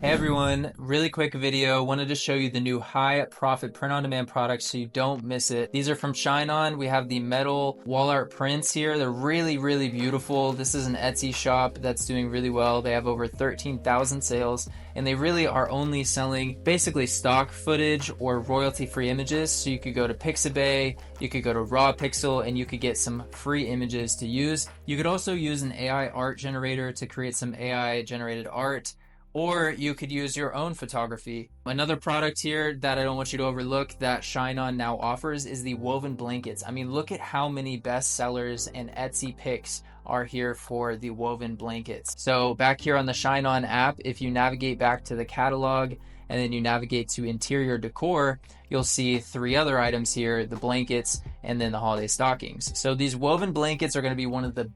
Hey everyone, really quick video. Wanted to show you the new high profit print on demand products so you don't miss it. These are from ShineOn. We have the metal wall art prints here. They're really beautiful. This is an Etsy shop that's doing really well. They have over 13,000 sales and they really are only selling basically stock footage or royalty free images. So you could go to Pixabay, you could go to Raw Pixel, and you could get some free images to use. You could also use an AI art generator to create some AI generated art, or you could use your own photography. Another product here that I don't want you to overlook that ShineOn now offers is the woven blankets. I mean, look at how many bestsellers and Etsy picks are here for the woven blankets. So back here on the ShineOn app, if you navigate back to the catalog and then you navigate to interior decor, you'll see three other items here, the blankets and then the holiday stockings. So these woven blankets are going to be one of the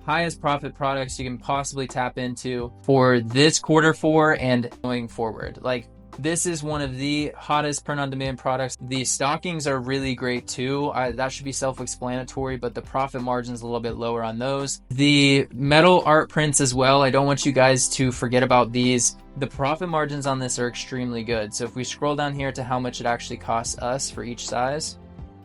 highest profit products you can possibly tap into for this quarter four and going forward. Like, this is one of the hottest print on demand products. The stockings are really great too. That should be self-explanatory, but the profit margin is a little bit lower on those. The metal art prints as well, I don't want you guys to forget about these. The profit margins on this are extremely good. So if we scroll down here to how much it actually costs us for each size,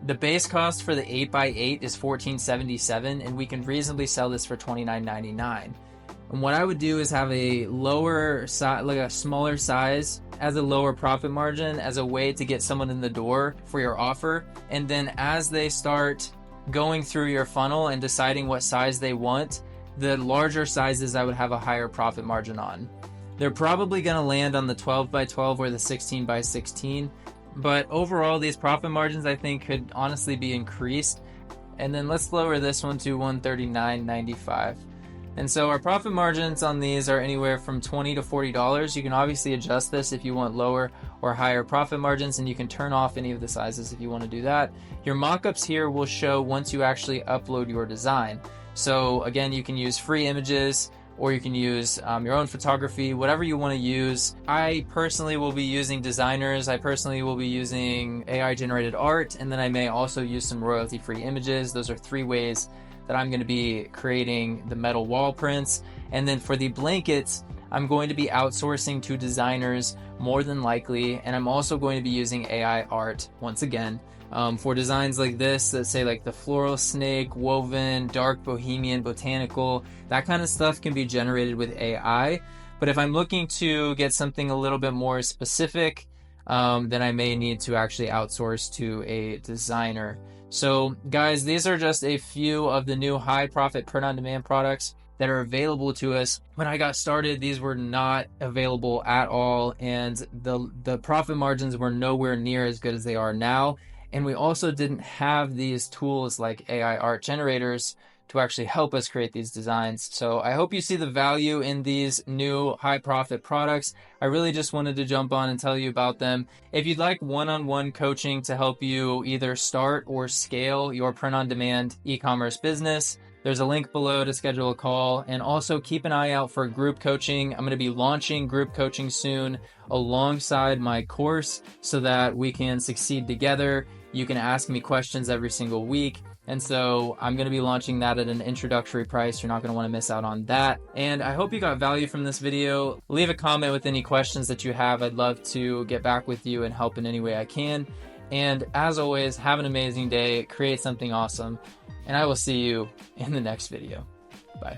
the base cost for the 8x8 is $14.77, and we can reasonably sell this for $29.99. And what I would do is have a lower size, like a smaller size, as a lower profit margin, as a way to get someone in the door for your offer. And then as they start going through your funnel and deciding what size they want, the larger sizes I would have a higher profit margin on. They're probably going to land on the 12x12 or the 16x16. But overall, these profit margins I think could honestly be increased. And then let's lower this one to $139.95. And so our profit margins on these are anywhere from $20 to $40. You can obviously adjust this if you want lower or higher profit margins, and you can turn off any of the sizes if you want to do that. Your mockups here will show once you actually upload your design. So again, you can use free images, or you can use your own photography, whatever you want to use. I personally will be using designers. I personally will be using AI generated art, and then I may also use some royalty free images. Those are three ways that I'm going to be creating the metal wall prints. And then for the blankets, I'm going to be outsourcing to designers more than likely, and I'm also going to be using AI art once again. For designs like this that say like the floral snake, woven, dark bohemian, botanical, that kind of stuff can be generated with AI. But if I'm looking to get something a little bit more specific, then I may need to actually outsource to a designer. So guys, these are just a few of the new high profit print on demand products that are available to us. When I got started, these were not available at all, and the profit margins were nowhere near as good as they are now. And we also didn't have these tools like AI art generators to actually help us create these designs. So I hope you see the value in these new high profit products. I really just wanted to jump on and tell you about them. If you'd like one-on-one coaching to help you either start or scale your print on demand e-commerce business, there's a link below to schedule a call. And also keep an eye out for group coaching. I'm going to be launching group coaching soon alongside my course so that we can succeed together. You can ask me questions every single week. And so I'm going to be launching that at an introductory price. You're not going to want to miss out on that. And I hope you got value from this video. Leave a comment with any questions that you have. I'd love to get back with you and help in any way I can. And as always, have an amazing day. Create something awesome. And I will see you in the next video. Bye.